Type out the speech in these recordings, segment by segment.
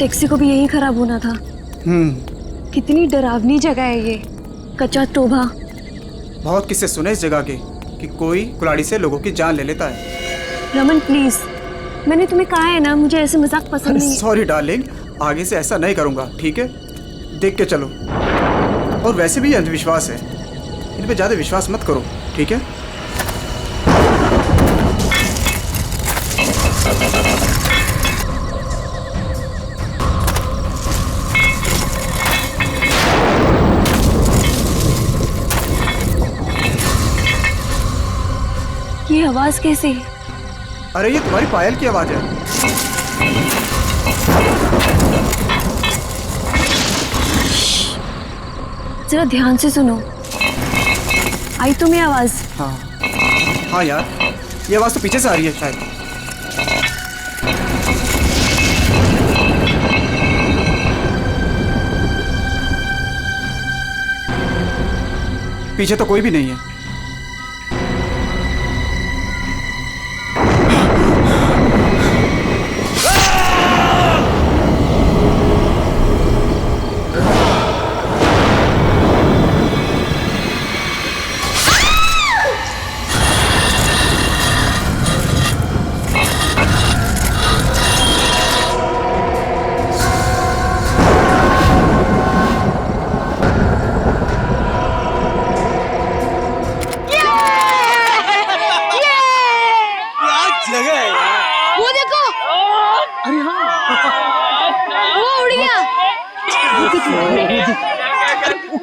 Taxi को भी यही खराब होना था। कितनी डरावनी जगह है ये, कच्चा टोभा। बहुत किस्से सुने इस जगह के कि कोई कुल्हाड़ी से लोगों की जान ले लेता है। रमन प्लीज, मैंने तुम्हें कहा है ना, मुझे ऐसे मजाक पसंद नहीं है। सॉरी डार्लिंग, आगे से ऐसा नहीं करूंगा, ठीक है? देख के चलो। और वैसे भी अंधविश्वास है, इन पे ज्यादा विश्वास मत करो, ठीक है? ये आवाज कैसी? अरे ये तुम्हारी पायल की आवाज है। जरा ध्यान से सुनो, आई तुम्हें आवाज? हाँ यार, ये आवाज तो पीछे से आ रही है शायद। पीछे तो कोई भी नहीं है।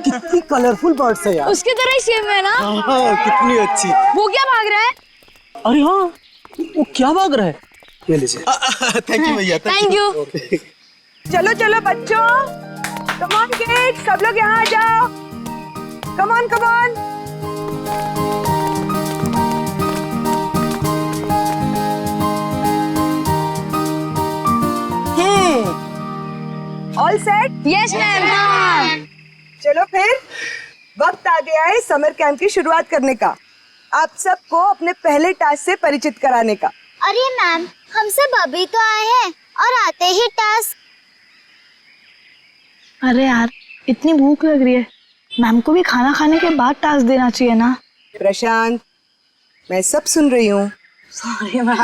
कितनी कलरफुल बर्ड्स है यार। उसकी तरह ही सेम है ना? हाँ, कितनी अच्छी। वो क्या भाग रहा है? अरे हाँ, वो क्या भाग रहा है? ये लीजिए। थैंक यू भैया। Thank you. चलो चलो बच्चों, कम ऑन किड्स, सब लोग यहाँ आ जाओ। Come on come on. All set? Yes ma'am. चलो फिर वक्त आ गया है समर कैंप की शुरुआत करने का। आप सबको अपने पहले टास्क से परिचित कराने का। अरे मैम, हम सब अभी तो आए हैं और आते ही टास्क। अरे यार, इतनी भूख लग रही है, मैम को भी खाना खाने के बाद टास्क देना चाहिए ना। प्रशांत, मैं सब सुन रही हूँ। Sorry ma'am.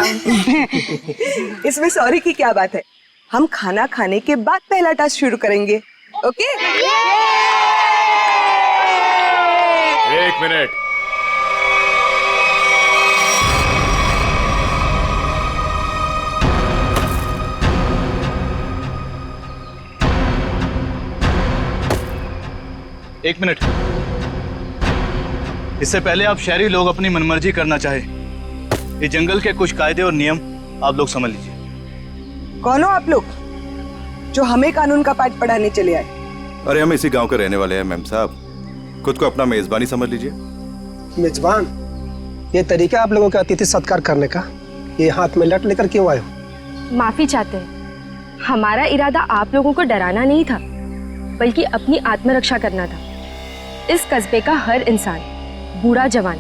इसमें सॉरी की क्या बात है? हम खाना खाने के बाद पहला टास्क शुरू करेंगे, ओके? एक मिनट। एक मिनट। इससे पहले आप शहरी लोग अपनी मनमर्जी करना चाहे, ये जंगल के कुछ कायदे और नियम आप लोग समझ लीजिए। कौन हो आप लोग जो हमें कानून का पाठ पढ़ाने चले आए? अरे हम इसी गांव के रहने वाले हैं मैम साहब, खुद को अपना मेजबानी समझ लीजिए। मेजबान? ये तरीका आप लोगों का अतिथि सत्कार करने का, ये हाथ में लट लेकर क्यों आए हो? माफी चाहते हैं, हमारा इरादा आप लोगों को डराना नहीं था, बल्कि अपनी आत्मरक्षा करना था। इस कस्बे का हर इंसान, बूढ़ा जवान,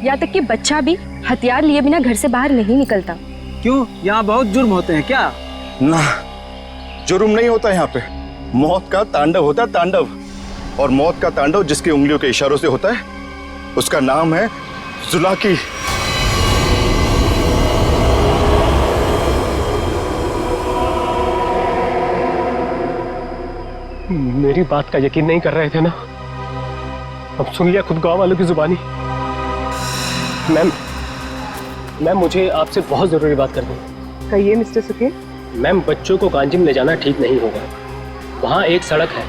यहाँ तक कि बच्चा भी हथियार लिए बिना घर से बाहर नहीं निकलता। क्यों, यहाँ बहुत जुर्म होते हैं क्या? ना, जुर्म नहीं होता यहाँ पे, मौत का तांडव होता है, तांडव। और मौत का तांडव जिसकी उंगलियों के इशारों से होता है, उसका नाम है जुलाकी। मेरी बात का यकीन नहीं कर रहे थे ना? अब सुन लिया खुद गांव वालों की जुबानी। मैम मुझे आपसे बहुत जरूरी बात करनी है। कहिए मिस्टर सुके। मैम, बच्चों को कांजिम ले जाना ठीक नहीं होगा। वहाँ एक सड़क है,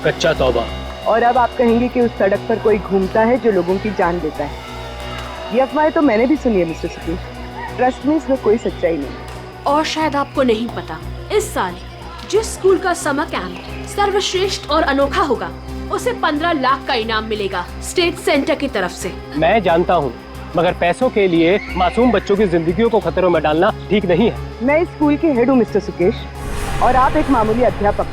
कच्चा तौबा। और अब आप कहेंगे कि उस सड़क पर कोई घूमता है जो लोगों की जान लेता है। ये अफवाहें तो मैंने भी सुनी है मिस्टर सुके। ट्रस्ट में इसमें कोई सच्चाई नहीं। और शायद आपको नहीं पता, इस साल जिस स्कूल का समर कैंप सर्वश्रेष्ठ और अनोखा होगा, उसे 15 लाख का इनाम मिलेगा स्टेट सेंटर की तरफ से। मैं जानता हूँ, मगर पैसों के लिए मासूम बच्चों की जिंदगियों को खतरों में डालना ठीक नहीं है। मैं इस स्कूल के हेड हूँ मिस्टर सुकेश, और आप एक मामूली अध्यापक,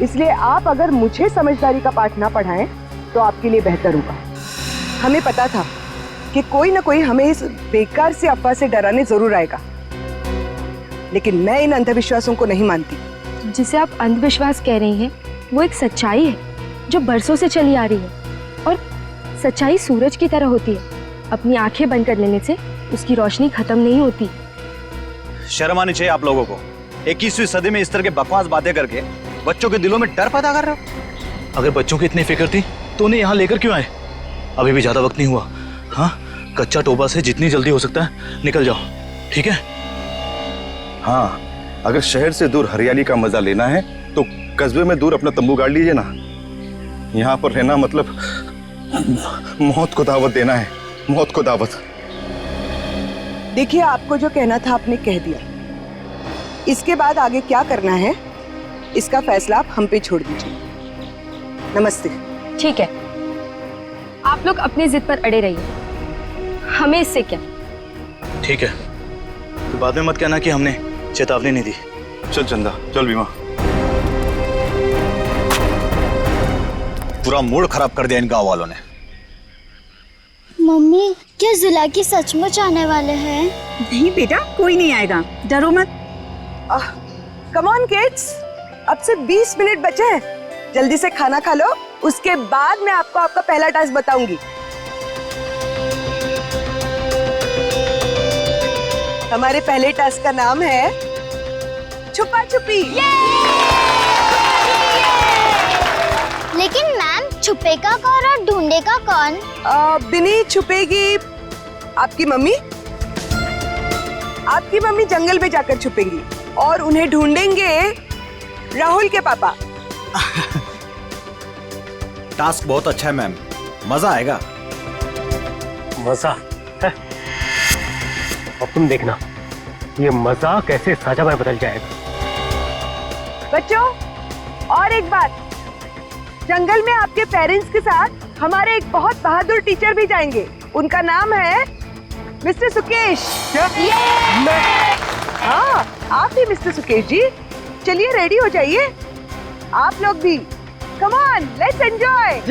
इसलिए आप अगर मुझे समझदारी का पाठ ना पढ़ाएं तो आपके लिए बेहतर होगा। हमें पता था कि कोई ना कोई हमें इस बेकार से अफवाह से डराने जरूर आएगा, लेकिन मैं इन अंधविश्वासों को नहीं मानती। जिसे आप अंधविश्वास कह रही हैं वो एक सच्चाई है जो बरसों से चली आ रही है। और सच्चाई सूरज की तरह होती है, अपनी आंखें बंद कर लेने से उसकी रोशनी खत्म नहीं होती। शर्म आनी चाहिए आप लोगों को। 21वीं सदी में इस तरह के बकवास बातें करके बच्चों के दिलों में डर पैदा कर रहे हो। अगर बच्चों की इतनी फिक्र थी तो उन्हें यहाँ लेकर क्यों आए? अभी भी ज्यादा वक्त नहीं हुआ। हाँ, कच्चा टोबा से जितनी जल्दी हो सकता है निकल जाओ, ठीक है? हाँ, अगर शहर से दूर हरियाली का मजा लेना है तो कस्बे में दूर अपना तंबू गाड़ लीजिए ना। यहाँ पर रहना मतलब मौत को दावत देना है, मौत को दावत। देखिए, आपको जो कहना था आपने कह दिया। इसके बाद आगे क्या करना है इसका फैसला आप हम पे छोड़ दीजिए। नमस्ते। ठीक है, आप लोग अपनी जिद पर अड़े रहिए, हमें इससे क्या। ठीक है, तो बाद में मत कहना कि हमने चेतावनी नहीं दी। चल चंदा, चल बीमा। पूरा मूड खराब कर दिया इन गांव वालों ने। मम्मी, क्या जुलाकी सचमुच आने वाले हैं? नहीं बेटा, कोई नहीं आएगा, डरो मत। कम ऑन किड्स, अब से 20 मिनट बचे हैं। जल्दी से खाना खा लो, उसके बाद मैं आपको आपका पहला टास्क बताऊंगी। हमारे पहले टास्क का नाम है छुपा छुपी। लेकिन मैम, छुपेगा कौन और ढूंढेगा कौन? बिनी छुपेगी आपकी मम्मी। आपकी मम्मी जंगल में जाकर छुपेंगी और उन्हें ढूंढेंगे राहुल के पापा। टास्क बहुत अच्छा है मैम, मजा आएगा। मजा है? अब तुम देखना ये मजा कैसे सजा में बदल जाएगा। बच्चों, और एक बात, जंगल में आपके पेरेंट्स के साथ हमारे एक बहुत बहादुर टीचर भी जाएंगे। उनका नाम है मिस्टर सुकेश। हाँ, आप भी मिस्टर सुकेश जी। चलिए रेडी हो जाइए, आप लोग भी। Come on, let's enjoy.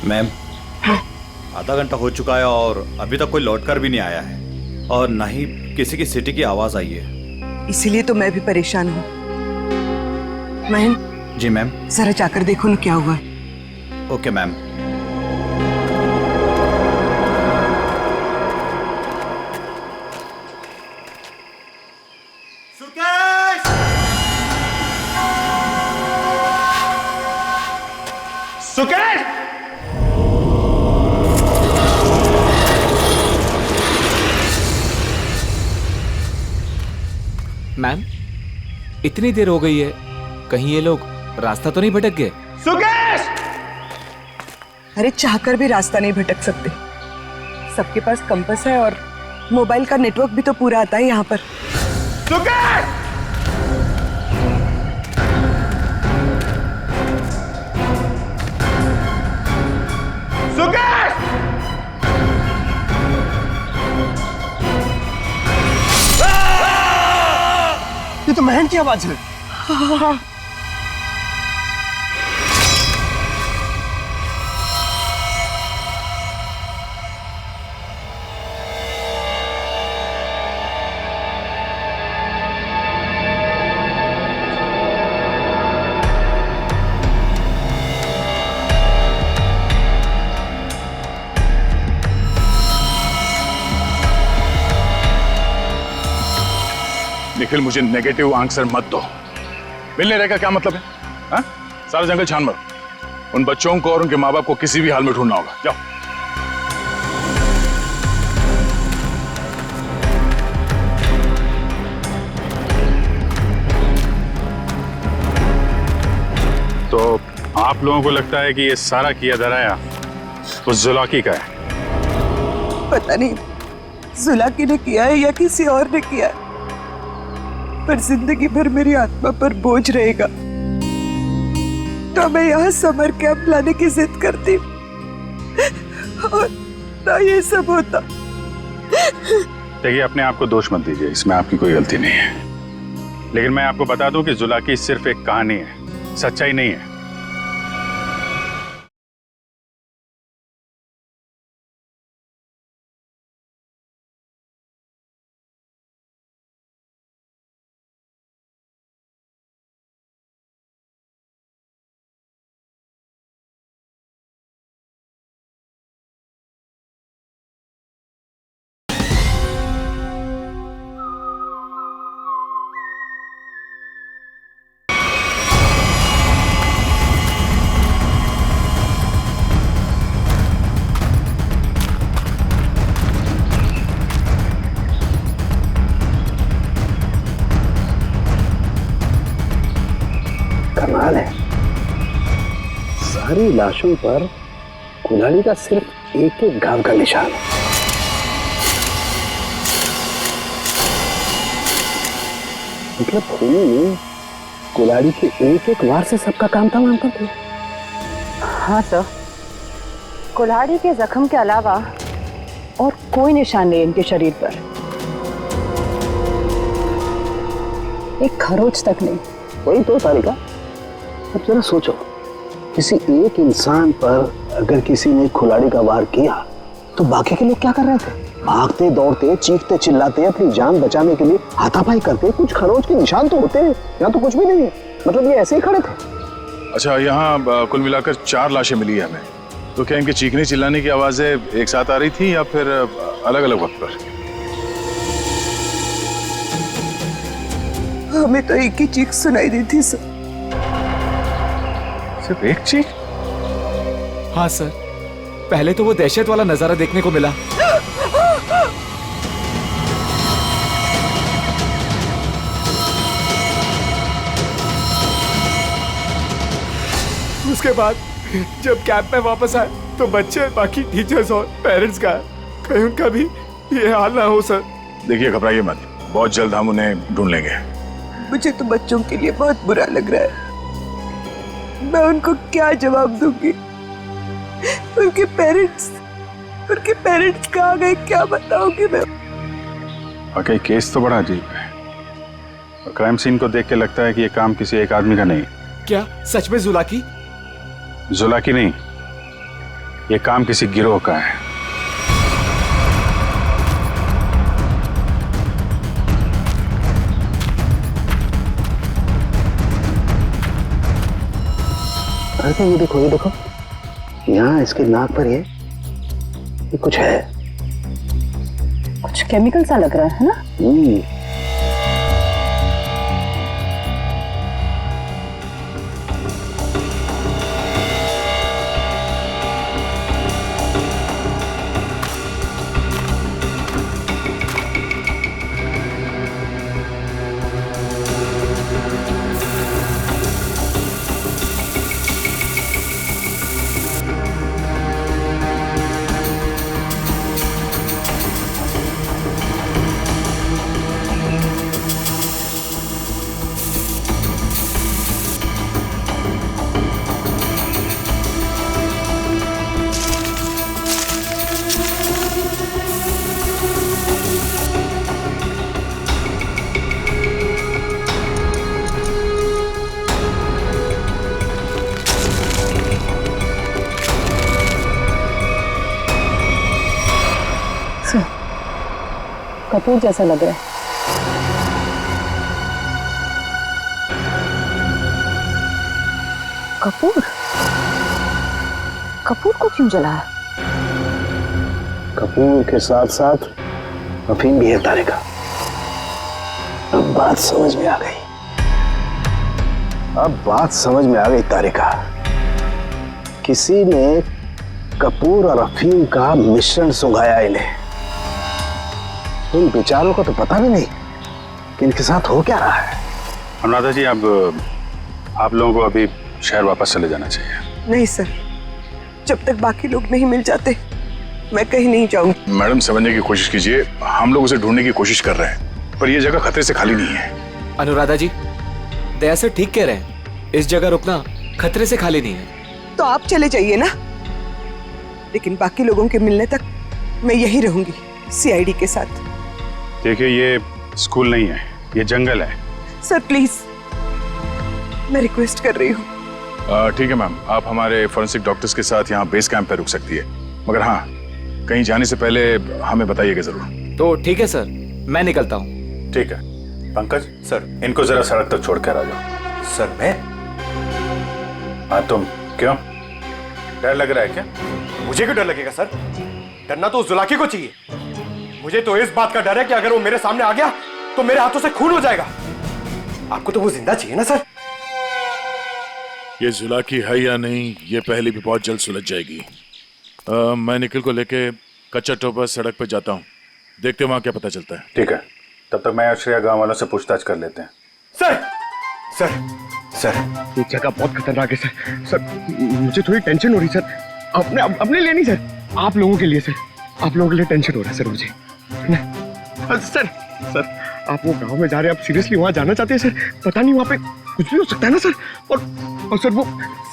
Ma'am, आधा घंटा हो चुका है और अभी तक कोई लौटकर भी नहीं आया है और ना ही किसी की सिटी की आवाज आई है। इसीलिए तो मैं भी परेशान हूँ। महन। जी मैम। जरा जाकर देखो ना क्या हुआ है। Okay ma'am. सुकेश! मैम, इतनी देर हो गई है, कहीं ये लोग रास्ता तो नहीं भटक गए? सुकेश! अरे चाहकर भी रास्ता नहीं भटक सकते। सबके पास कंपास है और मोबाइल का नेटवर्क भी तो पूरा आता है यहाँ पर। सुकेश! सुकेश! ये तो महन की आवाज है। निखिल, मुझे नेगेटिव आंसर मत दो। मिलने रहेगा क्या मतलब है? हाँ? सारा जंगल छान मरो। उन बच्चों को और उनके माँ बाप को किसी भी हाल में ढूंढना होगा। जाओ। तो आप लोगों को लगता है कि ये सारा किया धराया तो जुलाकी का है? पता नहीं जुलाकी ने किया है या किसी और ने किया है, पर जिंदगी भर मेरी आत्मा पर बोझ रहेगा। तो मैं यहाँ समर कैंप लाने की जिद करती और ना ये सब होता। देखिए, अपने आप को दोष मत दीजिए, इसमें आपकी कोई गलती नहीं है। लेकिन मैं आपको बता दूं कि जुलाकी सिर्फ एक कहानी है, सच्चाई नहीं है। कमाल है, सारी लाशों पर कुल्हाड़ी का सिर्फ एक एक घाव का निशान है। मतलब खूनी ने कुल्हाड़ी के एक एक वार से सबका काम तमाम कर दिया। हाँ सर, कुल्हाड़ी के जख्म के अलावा और कोई निशान नहीं इनके शरीर पर, एक खरोच तक नहीं। वही तो सारिका, अब जरा सोचो, किसी एक इंसान पर अगर किसी ने कुल्हाड़ी का वार किया तो बाकी के लोग क्या कर रहे थे? भागते दौड़ते, चीखते चिल्लाते, अपनी जान बचाने के लिए हाथापाई करते। कुछ खरोच के निशान तो होते हैं, यहाँ तो कुछ भी नहीं है। मतलब ये ऐसे ही खड़े थे। अच्छा, यहाँ कुल मिलाकर 4 लाशें मिली है हमें। तो क्या इनके चीखने चिल्लाने की आवाजें एक साथ आ रही थी या फिर अलग अलग वक्त पर? हमें तो एक ही चीख सुनाई दी थी सर। सिर्फ एक चीख? हाँ सर, पहले तो वो दहशत वाला नजारा देखने को मिला। उसके बाद जब कैंप में वापस आए तो बच्चे, बाकी टीचर्स और पेरेंट्स का कहीं उनका भी ये हाल ना हो सर। देखिए, घबराइए मत, बहुत जल्द हम उन्हें ढूंढ लेंगे। मुझे तो बच्चों के लिए बहुत बुरा लग रहा है। मैं उनको क्या जवाब दूंगी? उनके पेरेंट्स कहाँ गए, क्या बताऊंगी मैं? वाकई केस तो बड़ा अजीब है। और क्राइम सीन को देख के लगता है कि ये काम किसी एक आदमी का नहीं। क्या सच में जुलाकी? जुलाकी नहीं, ये काम किसी गिरोह का है। अरे ये देखो, यहाँ इसके नाक पर ये कुछ है। कुछ केमिकल सा लग रहा है ना? कपूर जैसा लग रहा है। कपूर? कपूर को क्यों जलाया? कपूर के साथ साथ अफीम भी है तारे का। अब बात समझ में आ गई। अब बात समझ में आ गई तारिका। किसी ने कपूर और अफीम का मिश्रण सुंघाया इन्हें। इन बेचारों को तो पता भी नहीं कि इनके साथ हो क्या रहा है। अनुराधा जी, अब आप लोगों को अभी शहर वापस चले जाना चाहिए। नहीं सर, जब तक बाकी लोग नहीं मिल जाते मैं कहीं नहीं जाऊंगी। मैडम, समझने की कोशिश कीजिए, हम लोग उसे ढूंढने की कोशिश कर रहे हैं, पर यह जगह खतरे से खाली नहीं है। अनुराधा जी, दया सर ठीक कह रहे हैं, इस जगह रुकना खतरे से खाली नहीं है। तो आप चले जाइए ना, लेकिन बाकी लोगों के मिलने तक मैं यहीं रहूंगी सीआईडी के साथ। देखिए, ये स्कूल नहीं है, ये जंगल है। सर प्लीज, मैं रिक्वेस्ट कर रही हूँ। ठीक है मैम, आप हमारे फोरेंसिक डॉक्टर्स के साथ यहाँ बेस कैंप पे रुक सकती है, मगर हाँ, कहीं जाने से पहले हमें बताइएगा जरूर। तो ठीक है सर, मैं निकलता हूँ। ठीक है। पंकज सर, इनको जरा सड़क तक छोड़ कर आ जाओ। सर मैं? हाँ तुम, क्यों डर लग रहा है क्या? मुझे क्यों डर लगेगा सर? डरना तो उस जुलाकी को चाहिए। मुझे तो इस बात का डर है कि अगर वो मेरे सामने आ गया तो मेरे हाथों से खून हो जाएगा। आपको तो वो जिंदा चाहिए ना सर? ये जुलाकी है या नहीं, ये पहले भी बहुत जल्द सुलझ जाएगी। मैं निखिल को लेके कच्चा टोपा सड़क पे जाता हूँ, देखते हैं वहां क्या पता चलता है। ठीक है, तब तक मैं श्रेया गांव वालों से पूछताछ कर लेते हैं। सर सर सर, ये जगह बहुत खतरनाक है सर। सर मुझे थोड़ी टेंशन हो रही सर। अपने लिए नहीं सर, आप लोगों के लिए सर। आप लोगों के लिए टेंशन हो रहा है सर मुझे ना। सर सर, आप वो गांव में जा रहे हैं, आप सीरियसली वहां जाना चाहते हैं सर? पता नहीं वहां पे कुछ भी हो सकता है ना सर। और सर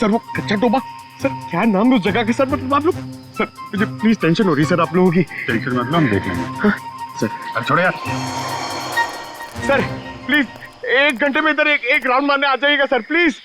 वो कच्चा टोबा, सर क्या नाम है उस जगह के सर? मतलब आप लोग सर, मुझे प्लीज टेंशन हो रही है सर आप लोगों की। टेंशन मतलब हम देख लेंगे सर। छोड़े यार। सर प्लीज 1 घंटे में इधर एक राउंड मारने आ जाइएगा सर प्लीज।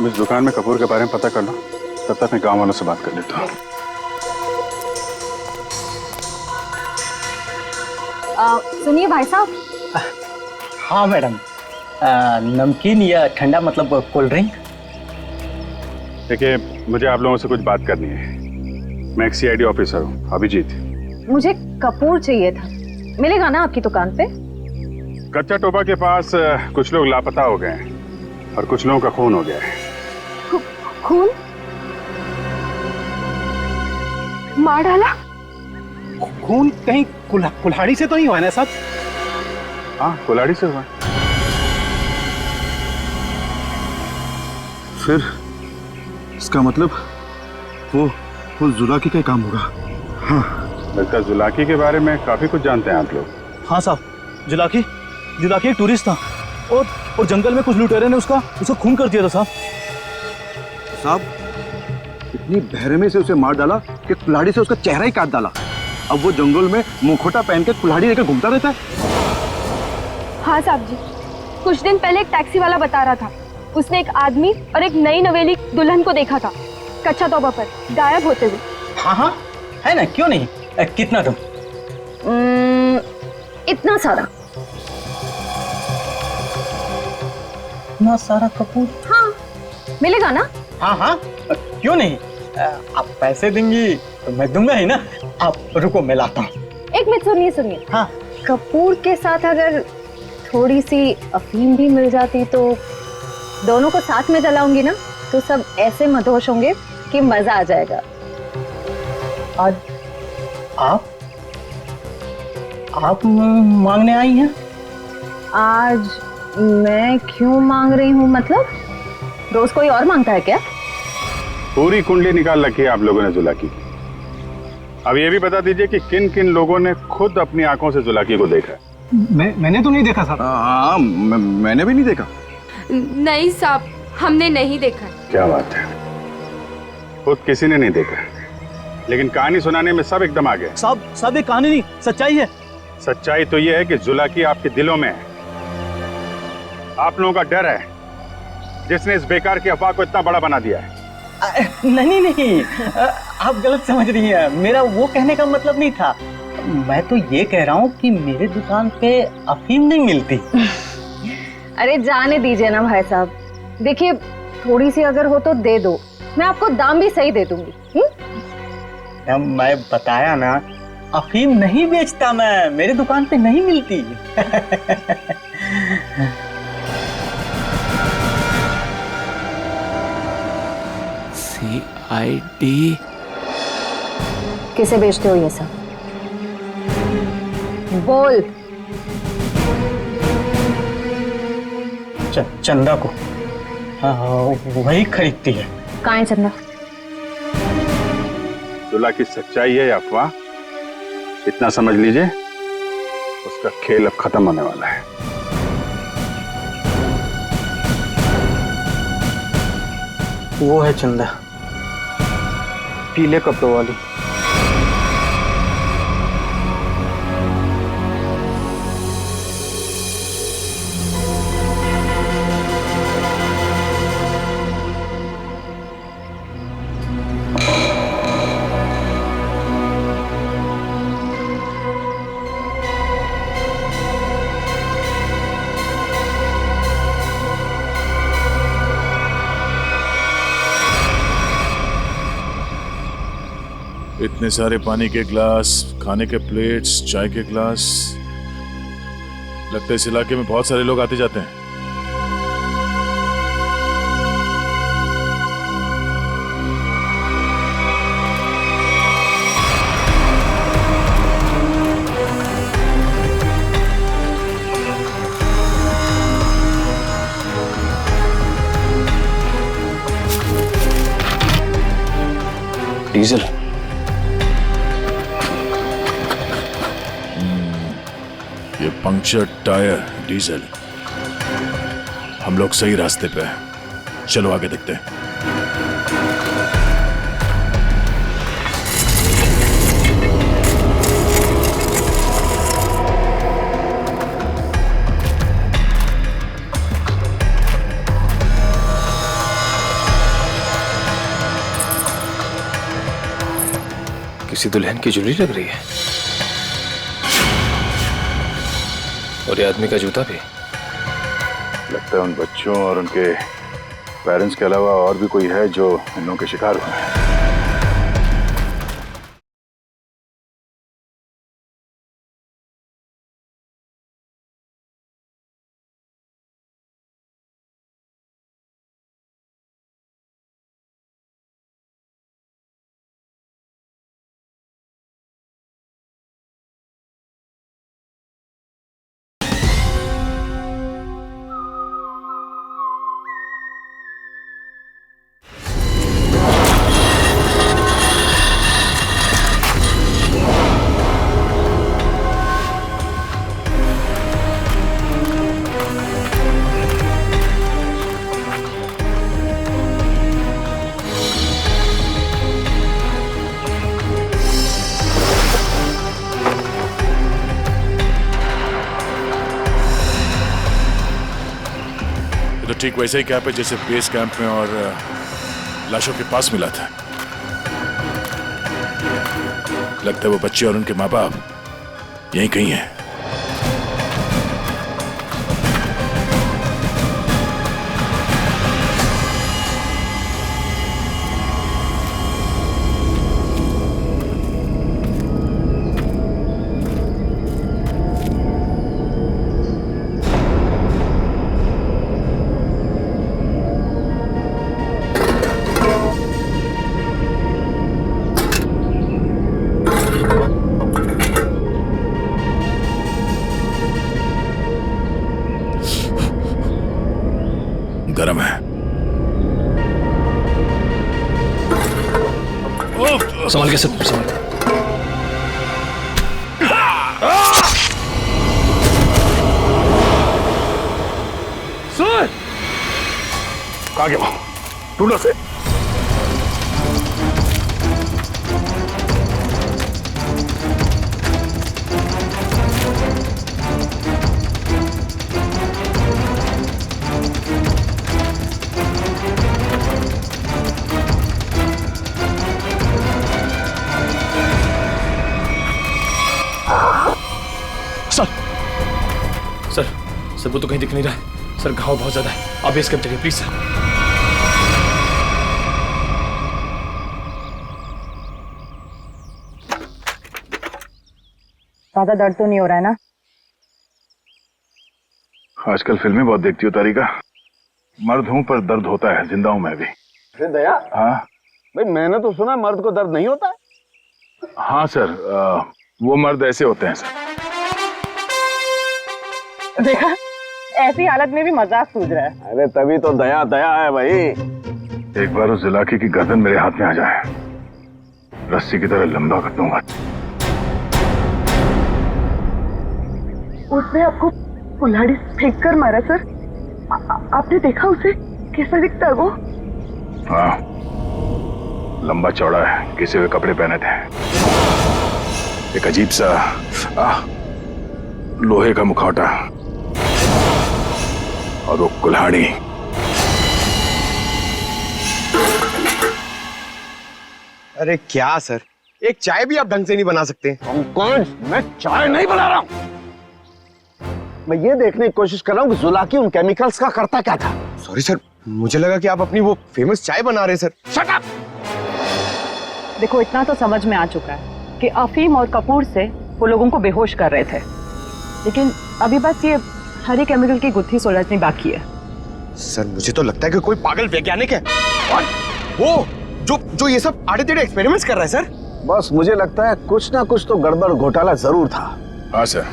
इस दुकान में कपूर के बारे में पता कर लो, तब तक मैं गांव वालों से बात कर लेता हूँ। सुनिए भाई साहब। हाँ मैडम, नमकीन या ठंडा मतलब कोल्ड ड्रिंक? देखिए, मुझे आप लोगों से कुछ बात करनी है। मैं एक सीआईडी ऑफिसर हूँ, अभिजीत। मुझे कपूर चाहिए था, मिलेगा ना आपकी दुकान पे? कच्चा टोपा के पास कुछ लोग लापता हो गए हैं और कुछ लोगों का खून हो गया है। खून? मार डाला? खून कहीं कुल्हाड़ी से तो नहीं हुआ ना साहब? हाँ, कुल्हाड़ी से हुआ। फिर इसका मतलब वो जुलाकी का काम होगा। हाँ, लगता है जुलाकी के बारे में काफी कुछ जानते हैं आप लोग। हाँ साहब, जुलाकी एक टूरिस्ट था और जंगल में कुछ लुटेरे ने उसका खून कर दिया था साहब, इतनी बहरमी से उसे मार डाला कि कुल्हाड़ी से उसका चेहरा ही काट डाला। अब वो जंगल में मुखौटा पहन के कुल्हाड़ी लेकर घूमता रहता है। हाँ साहब जी, कुछ दिन पहले एक टैक्सी वाला बता रहा था, उसने एक आदमी और एक नई नवेली दुल्हन को देखा था कच्चा तोबा पर गायब होते हुए। हाँ है ना, क्यों नहीं? कितना तुम? इतना सारा। इतना सारा कपूर? हाँ, मिलेगा ना? हाँ, क्यों नहीं? आप पैसे देंगी तो मैं दूंगा ही ना। आप रुको, मैं लाता हूँ। एक मिनट सुनिए। हाँ, कपूर के साथ अगर थोड़ी सी अफीम भी मिल जाती तो दोनों को साथ में जलाऊंगी ना, तो सब ऐसे मदहोश होंगे कि मजा आ जाएगा। आज आप मांगने आई हैं? आज मैं क्यों मांग रही हूँ? मतलब रोज कोई और मांगता है क्या? पूरी कुंडली निकाल रखी है आप लोगों ने जुलाकी की। अब ये भी बता दीजिए कि किन किन लोगों ने खुद अपनी आंखों से जुलाकी को देखा है? मैंने तो नहीं देखा साहब। हाँ, मैंने भी नहीं देखा। नहीं साहब, हमने नहीं देखा। क्या बात है, खुद किसी ने नहीं देखा? लेकिन कहानी सुनाने में सब एकदम आ गए। सब एक कहानी नहीं, सच्चाई है। सच्चाई तो ये है कि जुलाकी आपके दिलों में है। आप लोगों का डर है जिसने इस बेकार की अफवाह को इतना बड़ा बना दिया है। नहीं, आप गलत समझ रही हैं। मेरा वो कहने का मतलब नहीं था। मैं तो ये कह रहा हूँ कि मेरे दुकान पे अफीम नहीं मिलती। अरे जाने दीजिए ना भाई साहब, देखिए थोड़ी सी अगर हो तो दे दो, मैं आपको दाम भी सही दे दूंगी। मैं बताया ना, अफीम नहीं बेचता मैं, मेरे दुकान पे नहीं मिलती। CID किसे बेचते हो ये सब? बोल। चंदा को। हाँ, वही खरीदती है। कहाँ है चंदा? जुला की सच्चाई है या अफवाह, इतना समझ लीजिए, उसका खेल अब खत्म होने वाला है। वो है चंदा, पीले कपड़ों वाली। इतने सारे पानी के ग्लास, खाने के प्लेट्स, चाय के ग्लास। लगता है इस इलाके में बहुत सारे लोग आते जाते हैं। डीजल। ये पंक्चर टायर, डीजल। हम लोग सही रास्ते पे हैं। चलो आगे देखते हैं। किसी दुल्हन की ज्वेलरी लग रही है, और ये आदमी का जूता भी। लगता है उन बच्चों और उनके पेरेंट्स के अलावा और भी कोई है जो इन लोगों के शिकार हुए हैं। तो ठीक वैसे ही कैंप है जैसे बेस कैंप में और लाशों के पास मिला था। लगता है वो बच्चे और उनके माँ बाप यहीं कहीं हैं। गरम है। संभाल के सब संभाल। सर कहाँ गया वो? ढूंढो से। सर सर वो तो कहीं दिख नहीं रहा है सर। घाव बहुत ज्यादा है, आप बेस कैंप चलिए प्लीज सर। ज्यादा दर्द तो नहीं हो रहा है ना? आजकल फिल्में बहुत देखती हो तारिका। मर्द हूं पर दर्द होता है, जिंदा हूं मैं भी। अरे दया, हाँ भाई मैंने तो सुना मर्द को दर्द नहीं होता है। हाँ सर, वो मर्द ऐसे होते हैं सर। देखा, ऐसी हालत में भी मजाक सूझ रहा है। अरे तभी तो दया दया है भाई। एक बार उस जुलाकी की गर्दन मेरे हाथ में आ जाए, रस्सी की तरह लंबा कर दूंगा। उसने आपको कुल्हाड़ी फेंक कर मारा सर? आपने देखा उसे? कैसा दिखता है वो? हाँ, लंबा चौड़ा है, घिसे हुए कपड़े पहने थे, एक अजीब सा लोहे का मुखौटा और वो कुल्हाड़ी। अरे क्या सर, एक चाय भी आप ढंग से नहीं बना सकते? पंकज, मैं चाय नहीं बना रहा हूं। मैं ये देखने की कोशिश कर रहा हूँ कि जुलाकी उन केमिकल्स का करता क्या था। सॉरी सर, मुझे लगा कि आप अपनी वो फेमस चाय बना रहे सर। Shut up! देखो, इतना तो समझ में आ चुका है कि अफीम और कपूर से वो लोगों को बेहोश कर रहे थे, लेकिन अभी बस ये हरी केमिकल की गुत्थी सुलझनी बाकी है। सर मुझे तो लगता है कि कोई पागल वैज्ञानिक है और वो जो ये सब आड़े टेढ़े एक्सपेरिमेंट्स कर रहा है सर। बस मुझे लगता है कुछ ना कुछ तो गड़बड़ घोटाला जरूर था। हाँ सर,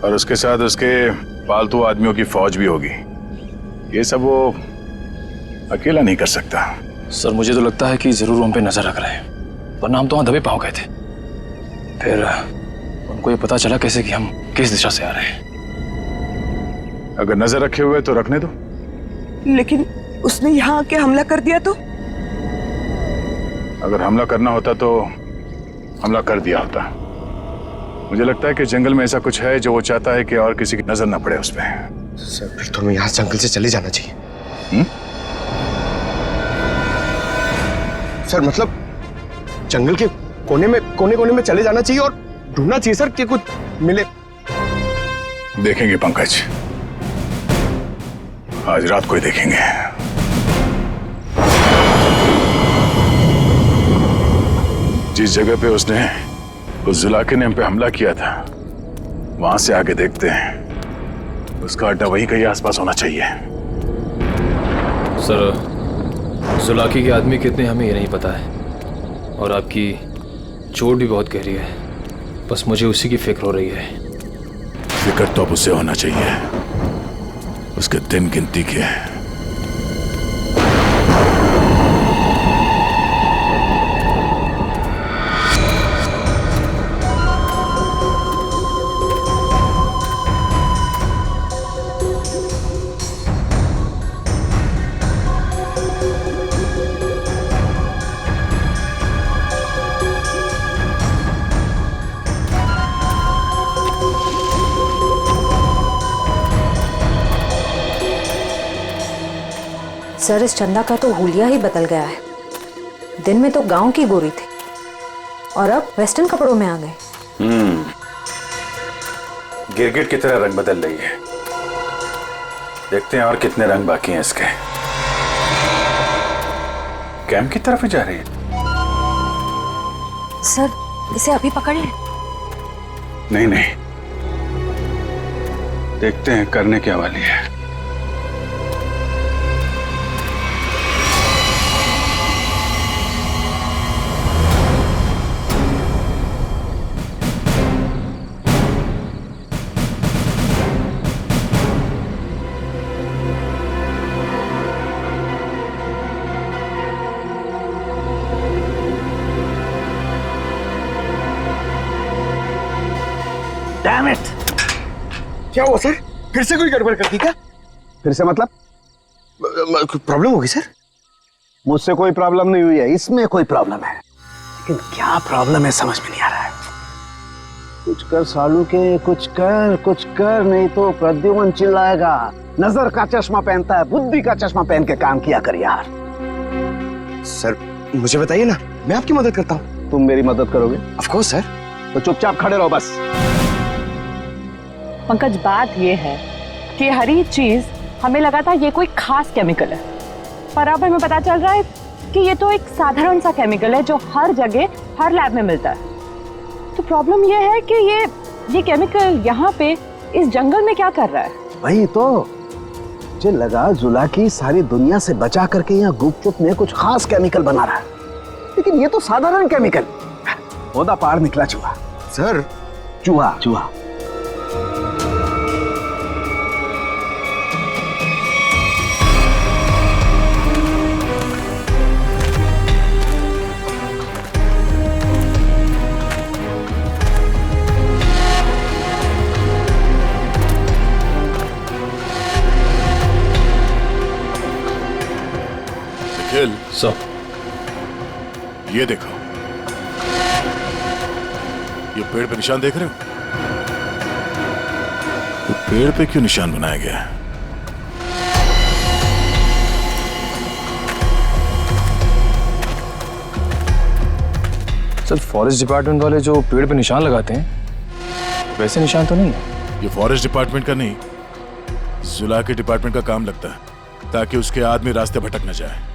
और उसके साथ उसके पालतू आदमियों की फौज भी होगी। ये सब वो अकेला नहीं कर सकता। सर मुझे तो लगता है कि जरूर हम पे नजर रख रहे हैं, वरना हम तो वहां दबे पांव गए थे। फिर उनको ये पता चला कैसे कि हम किस दिशा से आ रहे हैं। अगर नजर रखे हुए तो रखने दो। लेकिन उसने यहाँ आके हमला कर दिया तो? अगर हमला करना होता तो हमला कर दिया होता। मुझे लगता है कि जंगल में ऐसा कुछ है जो वो चाहता है कि और किसी की नजर ना पड़े उस पर। सर फिर तो हमें यहाँ जंगल से चले जाना चाहिए। सर मतलब जंगल के कोने में चले जाना चाहिए और ढूंढना चाहिए सर कि कुछ मिले। देखेंगे पंकज, आज रात को ही देखेंगे। जिस जगह पे उसने उस जुलाके ने हम पे हमला किया था, वहां से आगे देखते हैं। उसका अड्डा वहीं कहीं आसपास होना चाहिए। सर जुलाकी के आदमी कितने हमें ये नहीं पता है, और आपकी चोट भी बहुत गहरी है। बस मुझे उसी की फिक्र हो रही है। फिक्र तो अब उसे होना चाहिए, उसके दिन गिनती के। सर इस चंदा का तो हुलिया ही बदल गया है। दिन में तो गांव की गोरी थी और अब वेस्टर्न कपड़ों में आ गए। गिरगिट की तरह रंग बदल रही है। देखते हैं और कितने रंग बाकी हैं इसके। कैंप की तरफ ही जा रही है। सर इसे अभी पकड़े? नहीं नहीं, देखते हैं करने क्या वाली है। Damn it! क्या हुआ सर? फिर से कोई गड़बड़ कर दी क्या? फिर से मतलब? प्रॉब्लम होगी सर? मुझसे कोई प्रॉब्लम नहीं हुई है, इसमें कोई प्रॉब्लम है। लेकिन क्या प्रॉब्लम है समझ में नहीं आ रहा है। कुछ कर सालू के, कुछ कर नहीं तो प्रद्युमन चिल्लाएगा। नजर का चश्मा पहनता है, बुद्धि का चश्मा पहन के काम किया कर यार। सर मुझे बताइए ना, मैं आपकी मदद करता हूँ। तुम मेरी मदद करोगे? Of course sir. तो चुपचाप खड़े रहो बस। पंकज, बात ये है कि हर एक चीज हमें लगा था ये कोई खास केमिकल है, पर अब हमें पता चल रहा है कि ये तो एक साधारण सा केमिकल है जो हर जगह हर लैब में मिलता है। तो प्रॉब्लम ये है कि ये केमिकल यहाँ पे इस जंगल में क्या कर रहा है? वही तो मुझे लगा जुलाकी सारी दुनिया से बचा करके यहाँ गुपचुप में कुछ खास केमिकल बना रहा है, लेकिन ये तो साधारण केमिकल। ओदा पार निकला चूहा। सर, चूहा चूहा। निखिल, सर, ये देखो, ये पेड़ पे निशान देख रहे हो? तो पेड़ पे क्यों निशान बनाया गया है? सर, फॉरेस्ट डिपार्टमेंट वाले जो पेड़ पे निशान लगाते हैं वैसे निशान तो नहीं है। ये फॉरेस्ट डिपार्टमेंट का नहीं, जुला के डिपार्टमेंट का काम लगता है, ताकि उसके आदमी रास्ते भटक न जाए।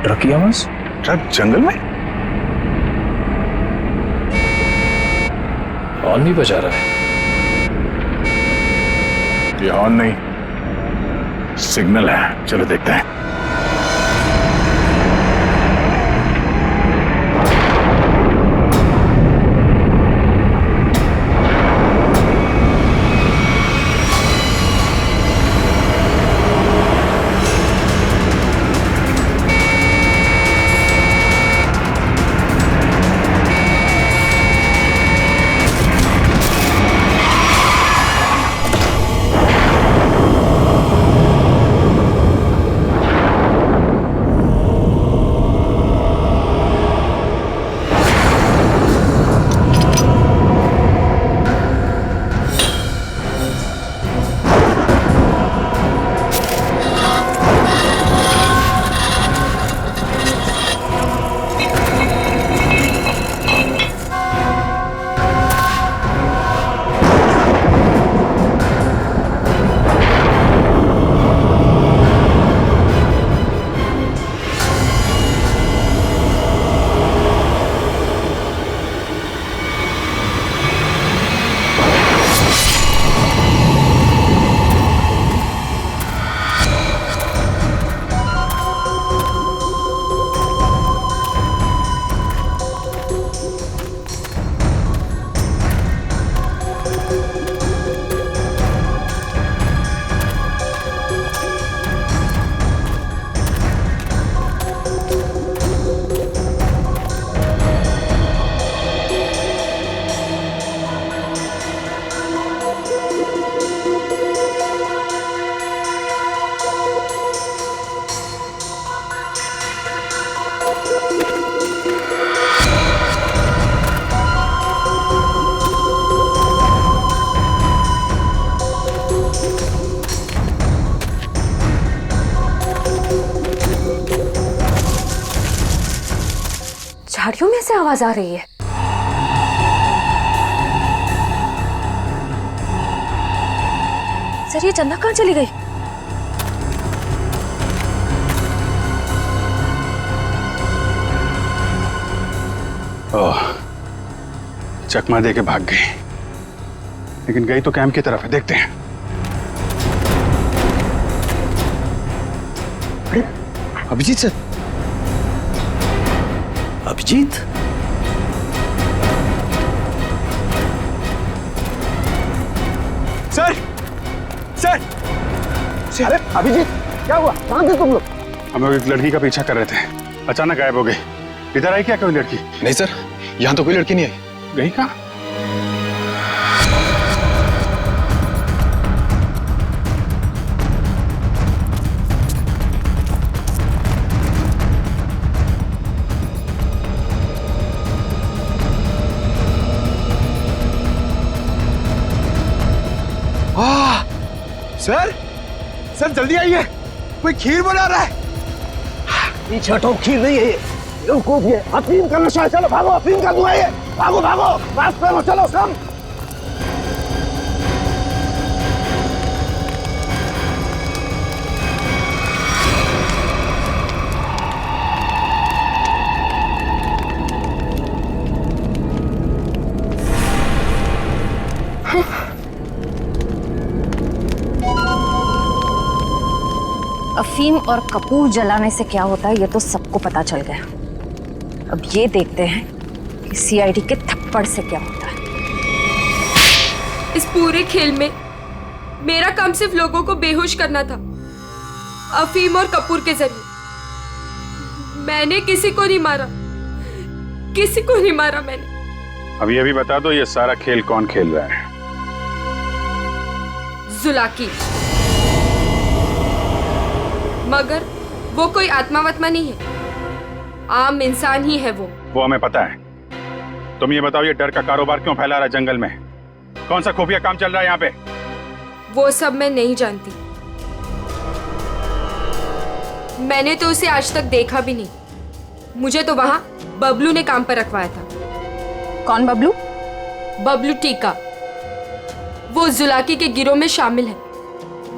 ट्रक की आवाज? ट्रक जंगल में? हॉर्न भी बजा रहा है। ये हॉर्न नहीं, सिग्नल है। चलो देखते हैं। झाड़ियों में से आवाज आ रही है। सर, ये चंदा कहाँ चली गई? ओह, चकमा दे के भाग गई, लेकिन गई तो कैंप की तरफ है। देखते हैं। अरे Abhijeet sir, Abhijeet, sir, sir, अरे अभिजीत, क्या हुआ? कहाँ थे तुम लोग? हम लोग एक लड़की का पीछा कर रहे थे, अचानक गायब हो गई। इधर आई क्या कोई लड़की? नहीं सर, यहाँ तो कोई लड़की नहीं आई। गई कहाँ? सर, सर जल्दी आइए, कोई खीर बना रहा है। पीछे हटो, खीर नहीं है ये। बेवकूफ ये अफीम का नशा है। चलो भागो, अफीम का धुआं ये। भागो भागो, रास्ते में चलो सब। अफीम और कपूर जलाने से क्या होता है ये तो सबको पता चल गया। अब ये देखते हैं कि सीआईडी के थप्पड़ से क्या होता है। इस पूरे खेल में मेरा काम सिर्फ लोगों को बेहोश करना था, अफीम और कपूर के जरिए। मैंने किसी को नहीं मारा, किसी को नहीं मारा मैंने। अब ये भी बता दो, ये सारा खेल कौन खेल रहा है? जुलाकी। मगर वो कोई आत्मा वात्मा नहीं है, आम इंसान ही है वो हमें पता है। तुम ये बताओ, ये डर का कारोबार क्यों फैला रहा है जंगल में? कौन सा खुफिया काम चल रहा है यहाँ पे? वो सब मैं नहीं जानती। मैंने तो उसे आज तक देखा भी नहीं। मुझे तो वहां बबलू ने काम पर रखवाया था। कौन बबलू? बबलू टीका। वो जुलाकी के गिरोह में शामिल है,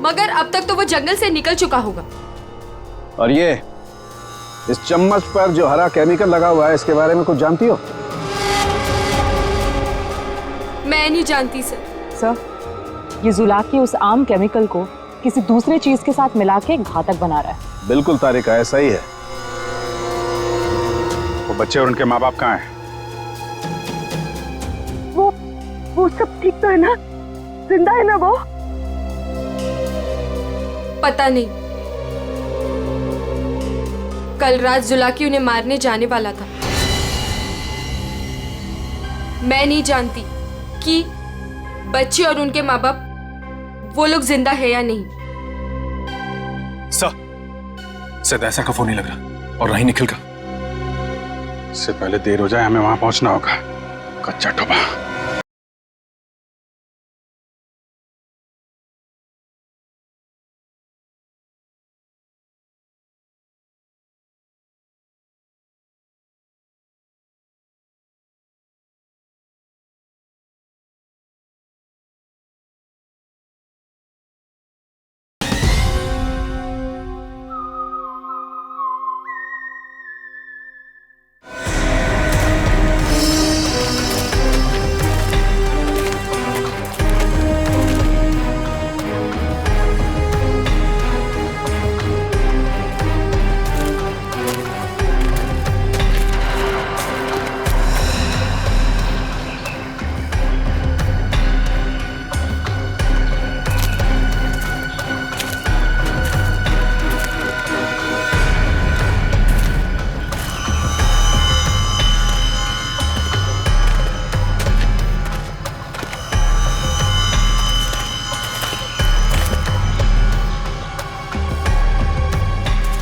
मगर अब तक तो वो जंगल से निकल चुका होगा। और ये इस चम्मच पर जो हरा केमिकल लगा हुआ है, इसके बारे में कुछ जानती हो? मैं नहीं जानती सर। सर, ये जुलाकी उस आम केमिकल को किसी दूसरे चीज के साथ मिला के घातक बना रहा है। बिल्कुल तारिका, ऐसा ही है। वो बच्चे और उनके माँ बाप कहाँ हैं? वो सब ठीक तो है ना? जिंदा है ना वो? पता नहीं। कल रात जुलाकी उन्हें मारने जाने वाला था। मैं नहीं जानती कि बच्चे और उनके माँ बाप वो लोग जिंदा है या नहीं। शायद ऐसा का फोन नहीं लग रहा, और नहीं निखिल का। इससे पहले देर हो जाए, हमें वहां पहुंचना होगा। कच्चा टोबा।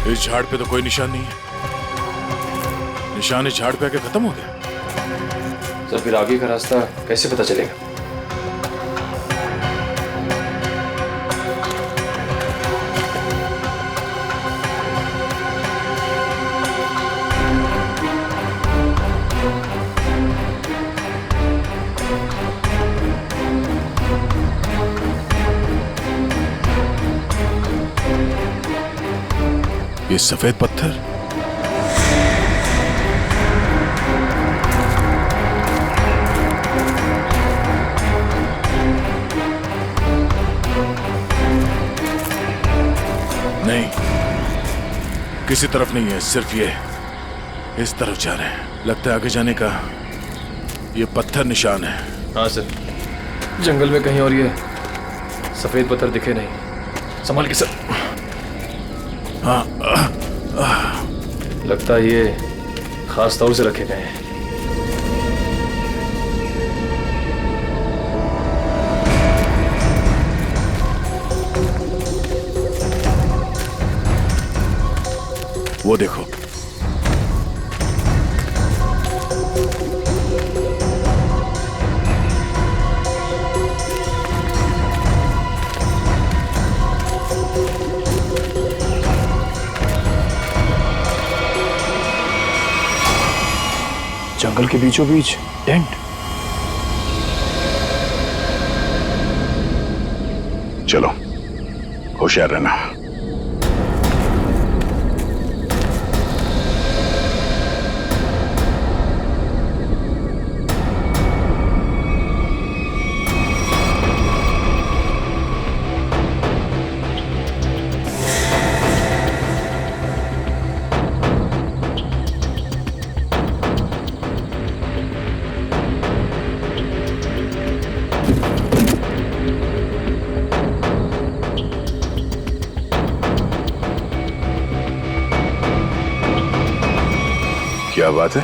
इस झाड़ पे तो कोई निशान नहीं है। निशान इस झाड़ पे आके खत्म हो गया। सर, फिर आगे का रास्ता कैसे पता चलेगा? ये सफेद पत्थर, नहीं, किसी तरफ नहीं है, सिर्फ ये इस तरफ जा रहे हैं। लगता है आगे जाने का ये पत्थर निशान है। हाँ सर, जंगल में कहीं और ये सफेद पत्थर दिखे नहीं। संभाल के सर। हाँ, लगता है ये खास तौर से रखे गए हैं। वो देखो, जंगल के बीचों बीच टेंट। चलो, होशियार रहना। क्या बात है?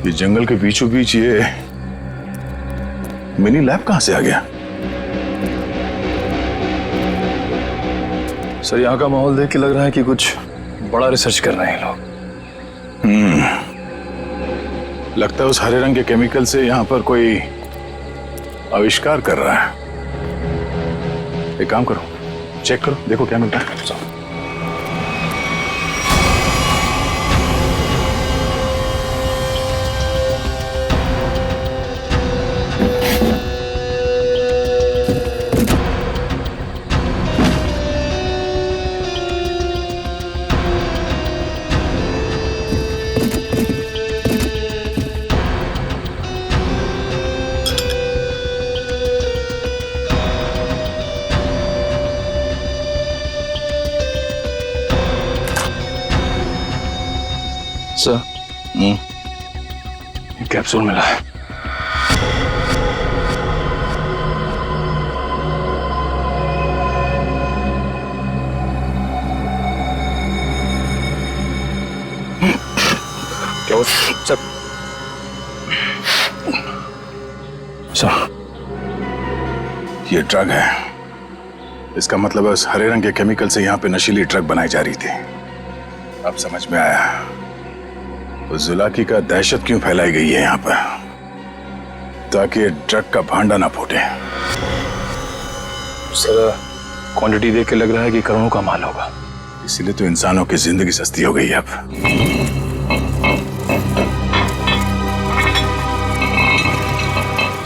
ये जंगल के बीचों बीच ये मिनी लैब कहां से आ गया? सर, यहाँ का माहौल देख के लग रहा है कि कुछ बड़ा रिसर्च कर रहे हैं लोग। लगता है उस हरे रंग के केमिकल से यहाँ पर कोई आविष्कार कर रहा है। एक काम करो, चेक करो, देखो क्या मिलता है। सर, कैप्सूल मिला है। क्या हुआ? सर, ये ड्रग है। इसका मतलब है उस हरे रंग के केमिकल से यहाँ पे नशीली ड्रग बनाई जा रही थी। अब समझ में आया उस जुलाकी का दहशत क्यों फैलाई गई है यहाँ पर, ताकि ये ड्रग का भांडा ना फूटे। सर, क्वांटिटी देख के लग रहा है कि करोड़ों का माल होगा। इसीलिए तो इंसानों की जिंदगी सस्ती हो गई है अब।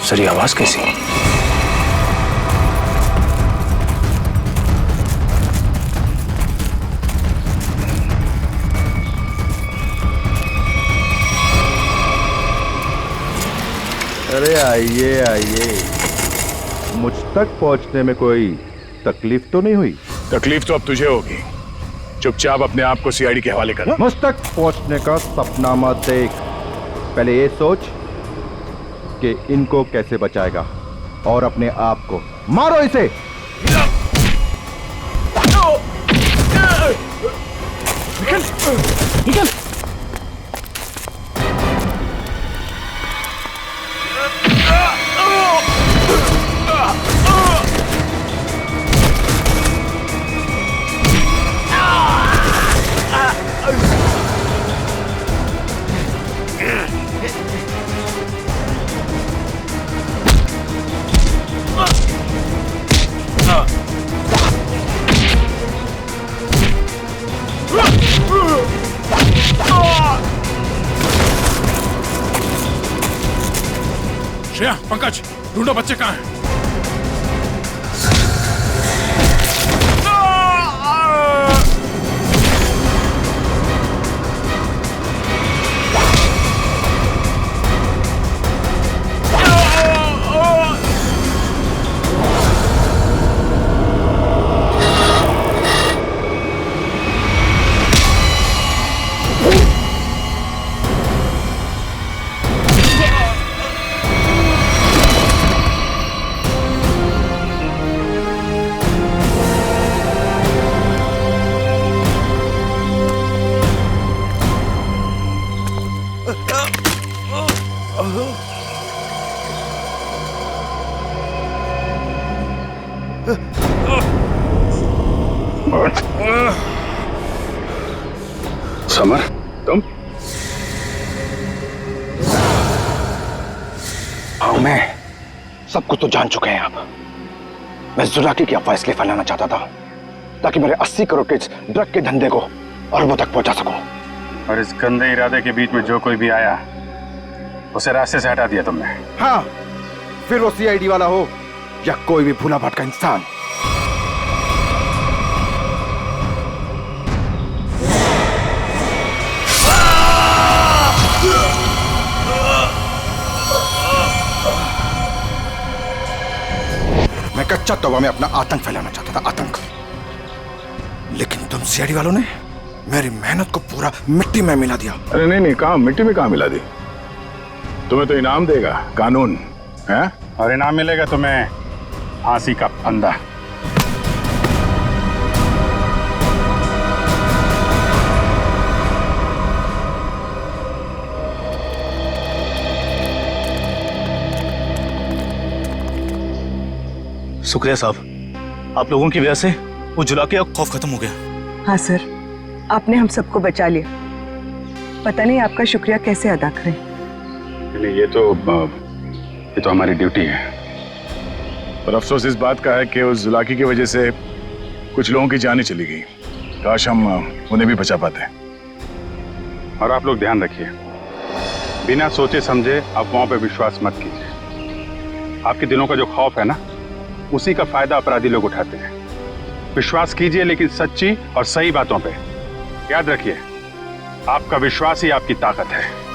सर, ये आवाज कैसी? अरे आइए आइए, मुझ तक पहुंचने में कोई तकलीफ तो नहीं हुई? तकलीफ तो अब तुझे होगी। चुपचाप अपने आप को सीआईडी के हवाले कर। मुझ तक पहुंचने का सपना मत देख, पहले ये सोच कि इनको कैसे बचाएगा और अपने आप को। मारो इसे। निकल, निकल। श्रेया, पंकज, ढूंढो बच्चे कहाँ हैं? समर, तुम? हाँ, मैं सब कुछ तो जान चुके हैं आप। मैं जुलाकी की अफवाह इसलिए फैलाना चाहता था ताकि मेरे 80 करोड़ के इस ड्रग के धंधे को अरबों तक पहुंचा सकूं। और इस गंदे इरादे के बीच में जो कोई भी आया उसे रास्ते से हटा दिया तुमने। हाँ, फिर वो सीआईडी वाला हो या कोई भी भूला भटका इंसान। मैं कच्चा तौबा में अपना आतंक फैलाना चाहता था, आतंक। लेकिन तुम सीआईडी वालों ने मेरी मेहनत को पूरा मिट्टी में मिला दिया। अरे नहीं, कहाँ मिट्टी में कहाँ मिला दी? तुम्हें तो इनाम देगा कानून है, और इनाम मिलेगा तुम्हें फांसी का फंदा। शुक्रिया साहब, आप लोगों की वजह से वो जुला के अब खौफ खत्म हो गया। हाँ सर, आपने हम सबको बचा लिया। पता नहीं आपका शुक्रिया कैसे अदा करें। नहीं, ये तो हमारी ड्यूटी है। पर अफसोस इस बात का है कि उस जुलाकी की वजह से कुछ लोगों की जानें चली गई। काश हम उन्हें भी बचा पाते। और आप लोग ध्यान रखिए, बिना सोचे समझे अफवाहों पे विश्वास मत कीजिए। आपके दिलों का जो खौफ है ना, उसी का फायदा अपराधी लोग उठाते हैं। विश्वास कीजिए लेकिन सच्ची और सही बातों पे। याद रखिए, आपका विश्वास ही आपकी ताकत है।